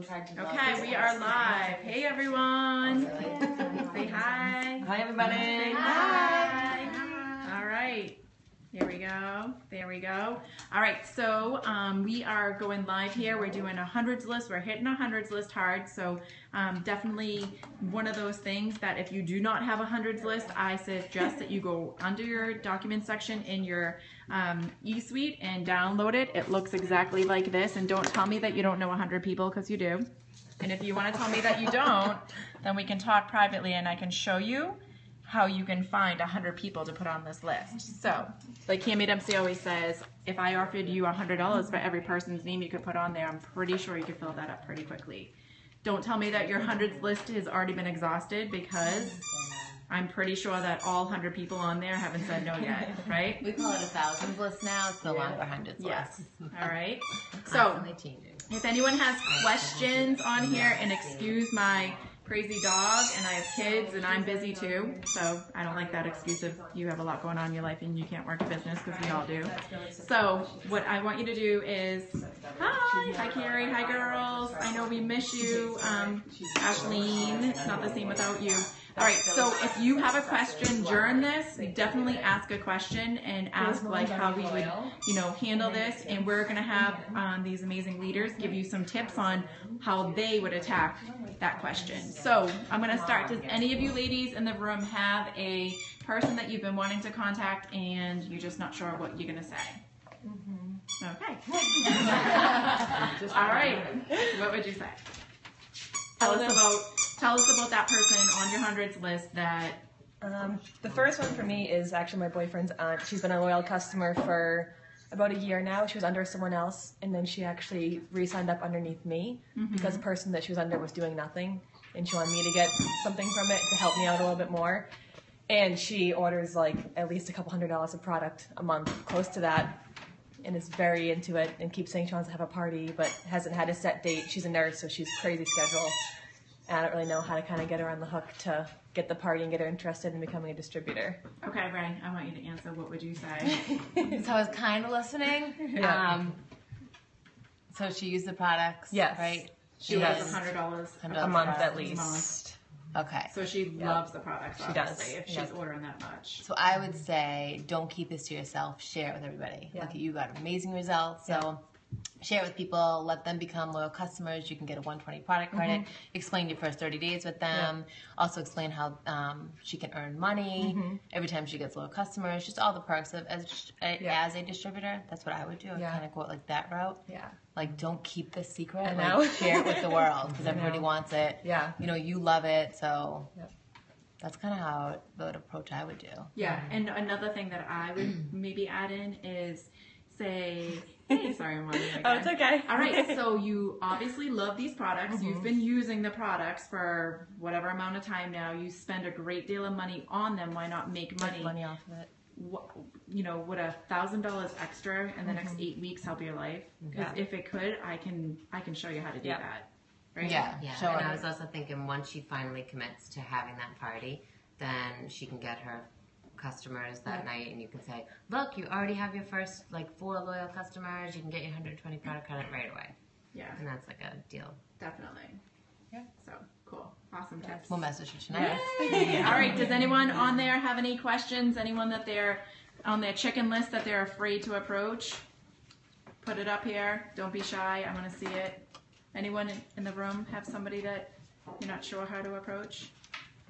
Someone tried to. Okay, we are live. Hey everyone. Say hi. Hi everybody. Say hi. All right. Here we go. There we go. All right. So we are going live here. We're doing a hundreds list. We're hitting a hundreds list hard. So definitely one of those things that if you do not have a hundreds list, I suggest that you go under your document section in your eSuite and download it. It looks exactly like this. And don't tell me that you don't know 100 people, because you do. And if you want to tell me that you don't, then we can talk privately and I can show you how you can find 100 people to put on this list. So, like Cami Dempsey always says, if I offered you $100 for every person's name you could put on there, I'm pretty sure you could fill that up pretty quickly. Don't tell me that your hundreds list has already been exhausted, because I'm pretty sure that all 100 people on there haven't said no yet, right? We call it a thousands list now. It's no longer hundreds Yes. list. All right. So, if anyone has questions on here, and excuse my crazy dog, and I have kids and I'm busy too, so I don't like that excuse if you have a lot going on in your life and you can't work a business, because we all do. So what I want you to do is, hi Carrie, hi girls, I know we miss you, Ashleen, it's not the same without you. All right, so if you have a question during this, definitely ask a question and ask like how we would, handle this, and we're gonna have these amazing leaders give you some tips on how they would attack that question. So I'm gonna start. Does any of you ladies in the room have a person that you've been wanting to contact and you're just not sure what you're gonna say? Okay. All right. What would you say? Tell us about that person on your hundreds list that... The first one for me is actually my boyfriend's aunt. She's been a loyal customer for about a year now. She was under someone else, and then she actually re-signed up underneath me because the person that she was under was doing nothing, and she wanted me to get something from it to help me out a little bit more. And she orders like at least a couple $100s of product a month, close to that, and is very into it and keeps saying she wants to have a party but hasn't had a set date. She's a nurse, so she's crazy schedule. And I don't really know how to kind of get her on the hook to get the party and get her interested in becoming a distributor. Okay, Ray, I want you to answer. What would you say? So I was kind of listening. Yeah. So she used the products, yes. Right? She has $100 a month at least. Okay. So she loves the products, obviously, she does. if she's ordering that much. So I would say don't keep this to yourself. Share it with everybody. Yeah. Look, you got amazing results. So share it with people. Let them become loyal customers. You can get a 120 product credit. Explain your first 30 days with them. Also explain how she can earn money every time she gets loyal customers. Just all the perks of as a distributor. That's what I would do. I'd kind of go like that route. Yeah. Like, don't keep this secret. I know. Like, share it with the world, because everybody wants it. Yeah. You love it, so that's kind of how the approach I would do. Yeah, and another thing that I would maybe add in is say, hey, sorry, I'm running again. Oh, it's okay. All right, so you obviously love these products. You've been using the products for whatever amount of time now. You spend a great deal of money on them. Why not make money? Make money off of it. Would $1,000 extra in the next 8 weeks help your life? Because if it could, I can show you how to do that. Right? Yeah. Yeah, and I was also thinking once she finally commits to having that party, then she can get her customers that night, and you can say, look, you already have your first 4 loyal customers, you can get your 120 product credit right away. Yeah. And that's like a deal. Definitely. Yeah. So, cool. Awesome tips. We'll message her tonight. All right, does anyone on there have any questions? Anyone that they're on their chicken list that they're afraid to approach? Put it up here. Don't be shy. I want to see it. Anyone in the room have somebody that you're not sure how to approach?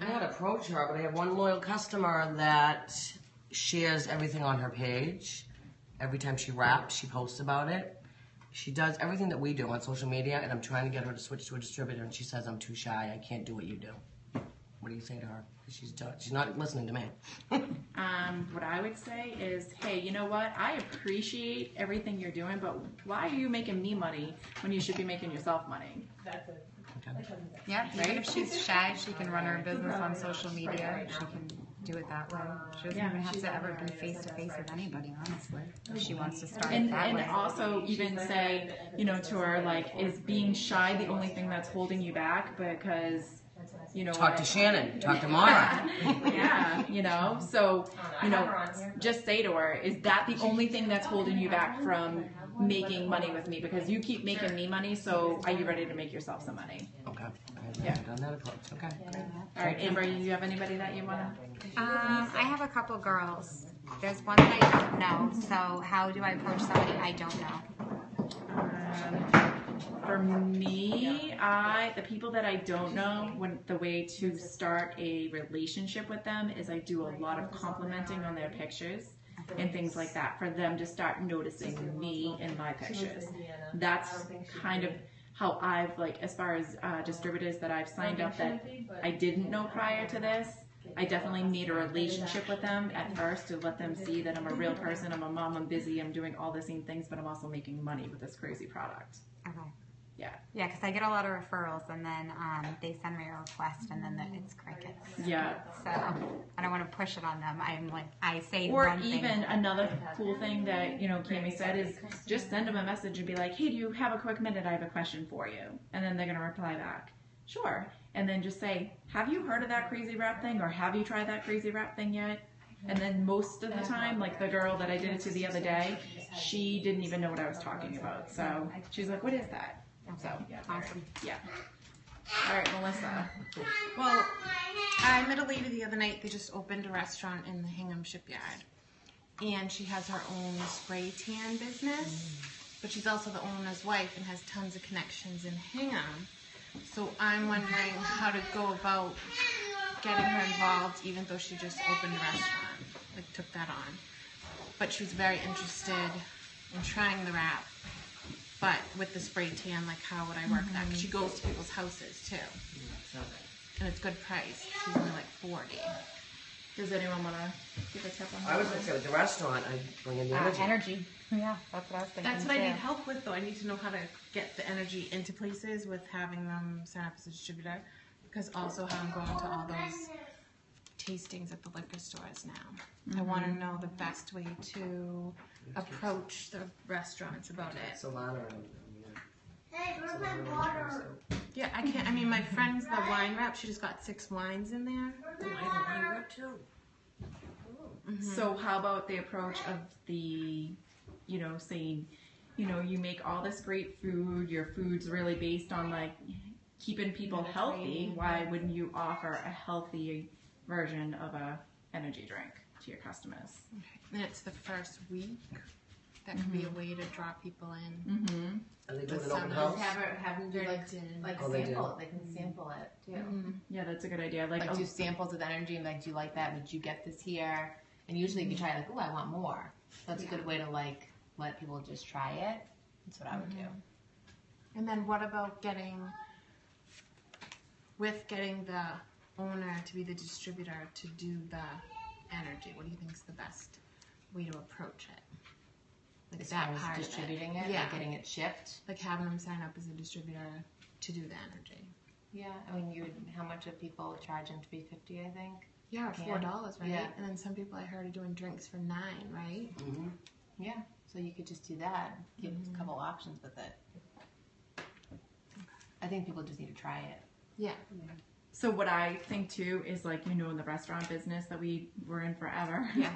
I had approached her, but I have one loyal customer that shares everything on her page. Every time she raps, she posts about it. She does everything that we do on social media, and I'm trying to get her to switch to a distributor, and she says, I'm too shy. I can't do what you do. What do you say to her? She's not listening to me. What I would say is, hey, you know what? I appreciate everything you're doing, but why are you making me money when you should be making yourself money? That's it. Okay. Yeah, even if she's shy, she can run her business on social media. She can do it that way. She doesn't even have to ever be face-to-face with anybody, honestly, if she wants to start it that way. And also even say, to her, is being shy the only thing that's holding you back? Because, Talk to Shannon. Talk to Mara. Yeah, so, just say to her, is that the only thing that's holding you back from making money with me because you keep making me money. So are you ready to make yourself some money? Okay. Yeah. I've done that approach. Okay. All right, Amber, do you have anybody that you want to? I have a couple girls. There's one that I don't know. So how do I approach somebody I don't know? For me, the people that I don't know, the way to start a relationship with them is I do a lot of complimenting on their pictures and things like that for them to start noticing me in my pictures. That's kind of how I've, like, as far as distributors that I've signed up that I didn't know prior to this, I definitely made a relationship with them at first to let them see that I'm a real person, I'm a mom, I'm busy, I'm doing all the same things, but I'm also making money with this crazy product. Okay. Yeah. Yeah, because I get a lot of referrals, and then they send me a request, and then it's crickets. Yeah. So I don't want to push it on them. I'm like, I say Or one thing. even another cool thing that, Cami said is just send them a message and be like, hey, do you have a quick minute? I have a question for you. And then they're going to reply back, sure. And then just say, have you heard of that crazy wrap thing? Or have you tried that crazy wrap thing yet? And then most of the time, like the girl that I did it to the other day, she didn't even know what I was talking about. So she's like, what is that? So, Awesome. yeah. All right, Melissa. Well, I met a lady the other night. They just opened a restaurant in the Hingham Shipyard. And she has her own spray tan business. But she's also the owner's wife and has tons of connections in Hingham. So I'm wondering how to go about getting her involved, even though she just opened a restaurant. Like, took that on. But she was very interested in trying the wrap. But with the spray tan, like, how would I work that? 'Cause she goes to people's houses, too. And it's good price. She's only like 40. Does anyone want to give a tip on that? I was going to say, with the restaurant, I bring in the energy. Energy. Yeah, that's what I was thinking. That's what I too. need help with, though. I need to know how to get the energy into places with having them sign up as a distributor. Because also how I'm going to all those tastings at the liquor stores now. I want to know the best way to approach the restaurants about it. Solana. Hey, where's my water? Yeah, I can't. I mean, my friend's the wine rep. She just got 6 wines in there. So how about the approach of the, saying, you make all this great food, your food's really based on, like, keeping people healthy. Why wouldn't you offer a healthy version of a energy drink to your customers? And it's the first week. That could be a way to draw people in. Are they doing With an open some- house? Have them do like Oh, they do. sample. They can sample it too. Yeah, that's a good idea. Like do samples of energy and like, do you like that? Would you get this here? And usually if you try like, oh, I want more. That's a good way to like let people just try it. That's what I would do. And then what about getting the owner to be the distributor to do the energy? What do you think is the best way to approach it? Like As that far as part distributing of it, yeah, like getting it shipped. like having them sign up as a distributor to do the energy. Yeah, I mean, how much are people charging to be 50? I think. Yeah, Can. $4, right? Yeah. And then some people I heard are doing drinks for $9, right? Yeah, so you could just do that. Give a couple options with it. I think people just need to try it. Yeah. So what I think too is like, in the restaurant business that we were in forever. Yeah.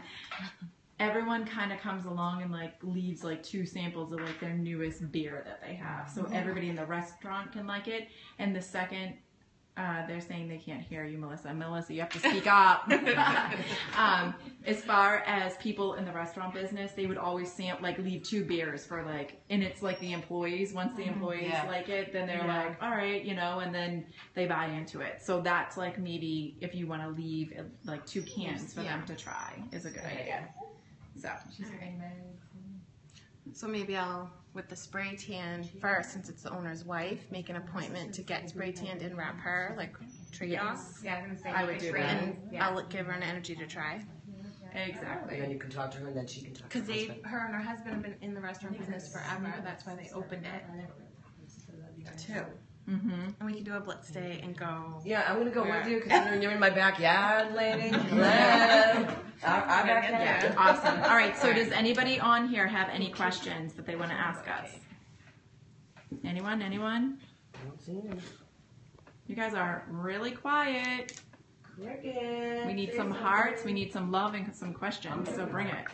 Everyone kind of comes along and like leaves like 2 samples of like their newest beer that they have. So everybody in the restaurant can like it. And the second, they're saying they can't hear you, Melissa. Melissa, you have to speak up. As far as people in the restaurant business, they would always leave 2 beers for like, and it's like the employees. Once the employees like it, then they're like, all right, and then they buy into it. So that's like maybe if you want to leave like 2 cans for them to try is a good idea. So maybe I'll, with the spray tan first, since it's the owner's wife, make an appointment to get spray tanned and wrap her, like trade off. Yeah, I was gonna say. I would do that. And Yeah. I'll give her an energy to try. Exactly. And then you can talk to her, and then she can talk to Because her husband. her and her husband have been in the restaurant business forever. That's why they opened it, too. And we can do a blitz day and go. Yeah, I'm going to go with you because you're in my backyard, lady. Hello. Our backyard. Yeah, awesome. All right, so does anybody on here have any questions that they want to ask us? Anyone? I don't see any. You guys are really quiet. Cricket. We need some hearts, we need some love and some questions, so bring it.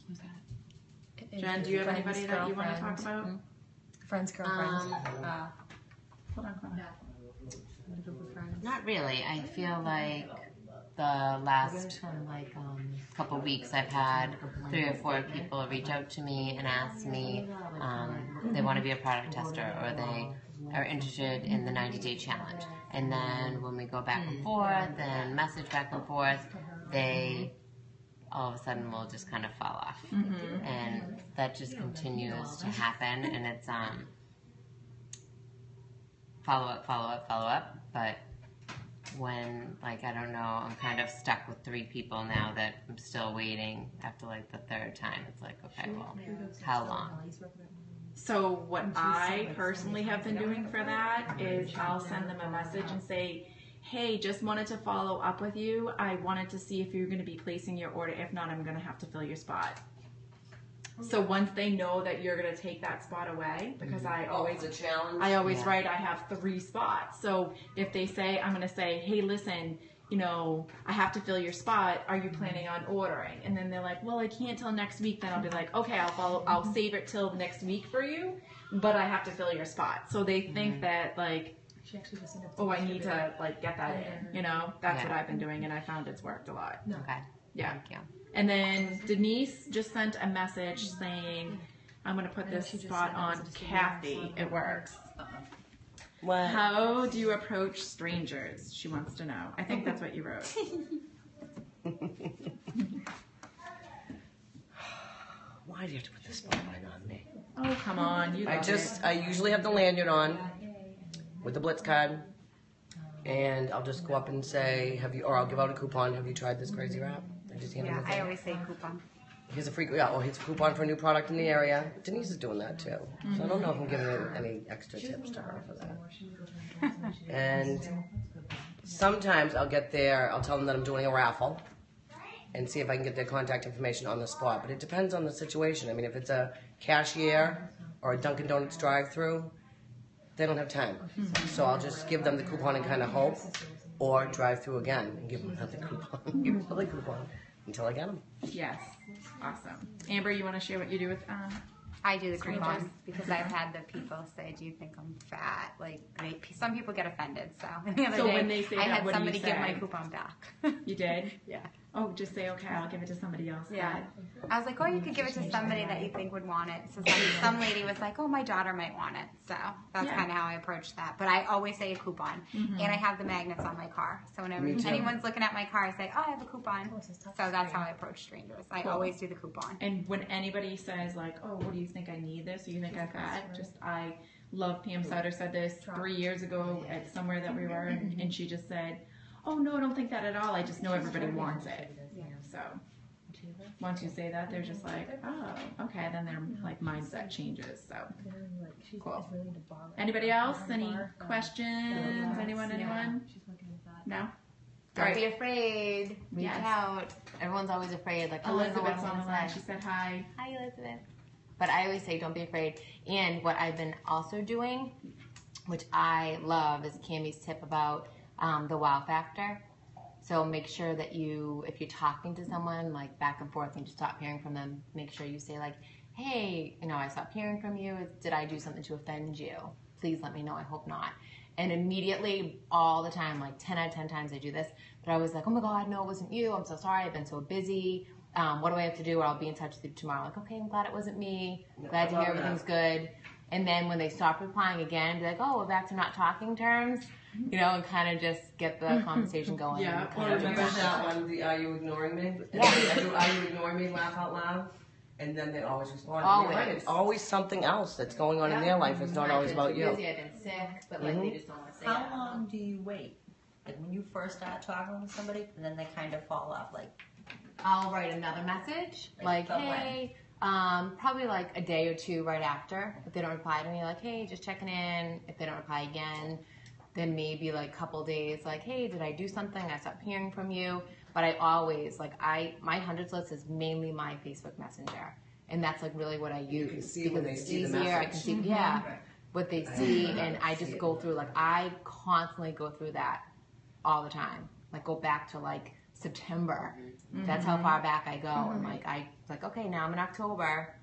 Who's that? Jen, do you have Friends, anybody that you want to talk girlfriends. about? Friends, girlfriends. Hold on. Not really. I feel like the last couple weeks I've had 3 or 4 people reach out to me and ask me they want to be a product tester or they are interested in the 90-day challenge. And then when we go back and forth and message back and forth, they all of a sudden will just kind of fall off. And that just continues to happen. And it's follow up. But when, like, I don't know, I'm kind of stuck with 3 people now that I'm still waiting after, like, the 3rd time. It's like, okay, well, how long? So what I personally have been doing for that is I'll send them a message and say, hey, just wanted to follow up with you. I wanted to see if you're going to be placing your order. If not, I'm going to have to fill your spot. So once they know that you're going to take that spot away, because I always write I have 3 spots. So if they say, I'm going to say, hey, listen, you know, I have to fill your spot. Are you planning on ordering? And then they're like, well, I can't till next week. Then I'll be like, okay, I'll save it till next week for you, but I have to fill your spot. So they think that, like, oh, I need to, like, get that in, you know? That's what I've been doing, and I found it's worked a lot. Okay. Yeah. Thank you. And then Denise just sent a message saying, I'm going to put this spot on Kathy. It works. What? How do you approach strangers? She wants to know. I think that's what you wrote. Why do you have to put the spotlight on me? Oh, come on. You love it. I usually have the lanyard on with the Blitz card, and I'll just go up and say, or I'll give out a coupon. Have you tried this crazy wrap? I just hand them the I thing. always say coupon. Here's a free, here's a coupon for a new product in the area. Denise is doing that too. So I don't know if I'm giving any extra tips to her for that. And sometimes I'll tell them that I'm doing a raffle and see if I can get their contact information on the spot. But it depends on the situation. I mean, if it's a cashier or a Dunkin' Donuts drive-through, they don't have time. So I'll just give them the coupon and kind of hope, or drive through again and give them another coupon, give them another coupon until I get them. Yes. Awesome. Amber, you want to share what you do with I do the Strangers. coupons because I've had the people say, do you think I'm fat? Like, some people get offended. So the other So day, when they say I that, had what do you somebody give my say? coupon back. You did? Yeah. Oh, just say, okay, I'll give it to somebody else. Yeah. I was like, oh, you could give it to somebody that you think would want it. So some lady was like, oh, my daughter might want it. So that's kind of how I approach that. But I always say a coupon. And I have the magnets on my car. So whenever anyone's looking at my car, I say, oh, I have a coupon. So that's how I approach strangers. I always do the coupon. And when anybody says, like, oh, what do you think I need this? Or you think I'm fat? I love Pam Sutter said this 3 years ago at somewhere that we were. And she just said, oh, no, I don't think that at all. I just know everybody wants it. So once you say that, they're just like, oh, okay. Then their like mindset changes. So cool. Anybody else? Any questions? Anyone? No? Don't be afraid. Reach Yes. out. Everyone's always afraid. Like, oh, I don't know what Elizabeth's I'm on the gonna line. say. She said hi. Hi, Elizabeth. But I always say, don't be afraid. And what I've been also doing, which I love, is Cammie's tip about the wow factor. So make sure that if you're talking to someone, like back and forth, and you stop hearing from them, make sure you say like, hey, I stopped hearing from you. Did I do something to offend you? Please let me know. I hope not. And immediately, all the time, like 10 out of 10 times I do this, but I was like, oh my God, no, it wasn't you. I'm so sorry. I've been so busy. What do I have to do? Or I'll be in touch with you tomorrow. Like, okay, I'm glad it wasn't me. Glad to hear everything's good. And then when they stop replying again, be like, oh, we're back to not talking terms, and kind of just get the conversation going. Yeah. Or remember that one, the Are You Ignoring Me? Yeah. I do Are You Ignoring Me, laugh out loud. And then they always respond. Always. You're right, it's always something else that's going on in their life. It's not always about you. I've been sick, but like they just don't want to say How that. long do you wait? Like when you first start talking with somebody, and then they kind of fall off. Like, I'll write another message, like, but hey, probably like a day or two right after. If they don't reply to me, like, hey, just checking in. If they don't reply again, then maybe like a couple days, like, hey, did I do something? I stopped hearing from you. But I always, my hundreds list is mainly my Facebook Messenger. And that's like really what I use see when because they it's see the easier. I can message. see, what they see, and I just go through, like, I constantly go through that all the time. Like, go back to like September. That's how far back I go. And like, okay, now I'm in October.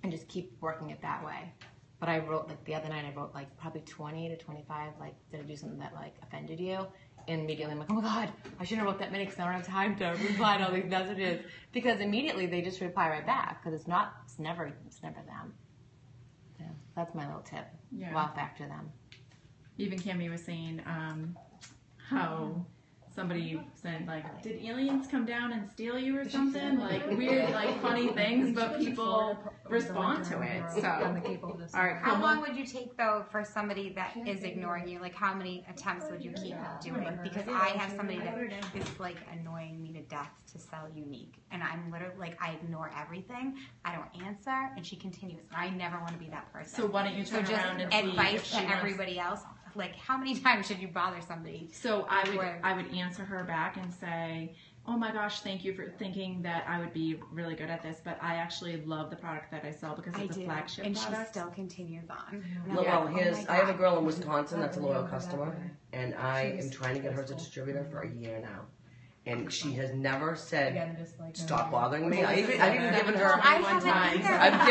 and just keep working it that way. But I wrote, like, the other night, I wrote, like, probably 20 to 25, like, did I do something that, like, offended you? And immediately I'm like, oh my God, I shouldn't have wrote that many because I don't have time to reply to all these messages. Because immediately they just reply right back because it's never them. Yeah, that's my little tip. Yeah. Wow factor them. Even Kimmy was saying how somebody said, like, did aliens come down and steal you or something? Like, weird, like, funny things, but people respond to it. So, all right, How long would you take, though, for somebody that is ignoring you? Like, how many attempts would you keep doing? Because I have somebody that is, like, annoying me to death to sell Unique. And I'm literally, like, I ignore everything. I don't answer. And she continues. I never want to be that person. So why don't you turn around and see if advice she to wants- everybody else. Like, how many times should you bother somebody? So I would answer her back and say, oh my gosh, thank you for thinking that I would be really good at this, but I actually love the product that I sell because it's a flagship and product. she still continues on. No, well, I have a girl in Wisconsin that's a loyal customer, and I am trying to get her as a distributor for a year now. And she has never said, stop bothering me. I've even given her, I've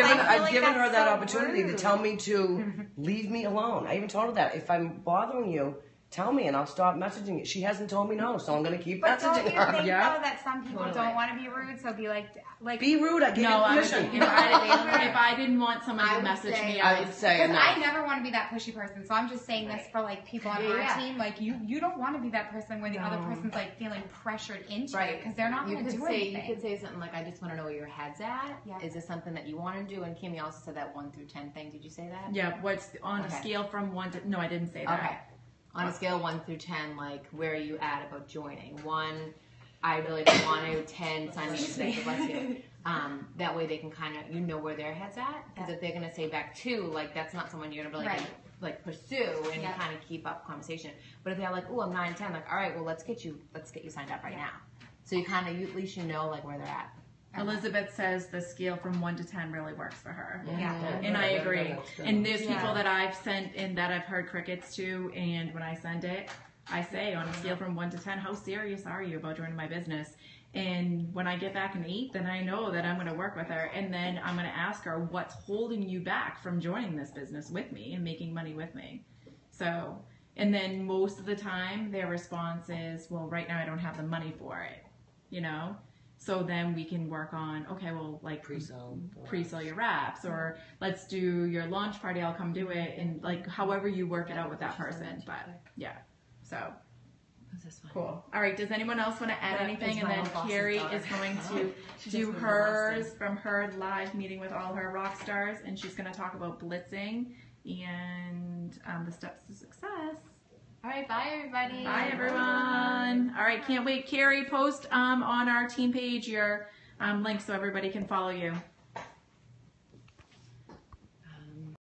given her that opportunity to tell me to leave me alone. I even told her that if I'm bothering you, tell me and I'll stop messaging you. She hasn't told me no, so I'm going to keep But don't messaging you her. think, though, that some people don't want to be rude, so be like Be rude. I gave you permission. If I didn't want someone to message me, I would say because enough. I never want to be that pushy person. So I'm just saying this for like people on our team. Like you don't want to be that person where the other person's like feeling pressured into it because they're not going to do anything. You could say something like, I just want to know where your head's at. Yeah. Is this something that you want to do? And Kimmy also said that 1 through 10 thing. Did you say that? Yeah, what's on a scale from 1 to... No, I didn't say that. Okay. On a scale of 1 through 10, like, where are you at about joining? 1, I really don't want to. 10, sign me up. Bless you. That way they can kind of, you know where their head's at. Because if they're going to say back 2, like, that's not someone you're going to really like pursue and kind of keep up conversation. But if they're like, oh, I'm 9, 10, like, all right, well, let's get you signed up right now. So you kind of, at least you know, like, where they're at. Elizabeth says the scale from 1 to 10 really works for her. Yeah. And I agree. And there's people that I've sent and that I've heard crickets to, and when I send it, I say on a scale from 1 to 10, how serious are you about joining my business? And when I get back an 8, then I know that I'm going to work with her. And then I'm going to ask her, what's holding you back from joining this business with me and making money with me? So, and then most of the time their response is, well, right now I don't have the money for it, you know? So then we can work on, okay, well, like pre-sell your wraps, or let's do your launch party, I'll come do it, and like however you work it out with that person. But yeah, so cool. All right, does anyone else want to add anything? And then Carrie is going to do hers from her live meeting with all her rock stars, and she's going to talk about blitzing and the steps to success. All right, bye, everybody. Bye, everyone. All right, can't wait. Carrie, post on our team page your link so everybody can follow you.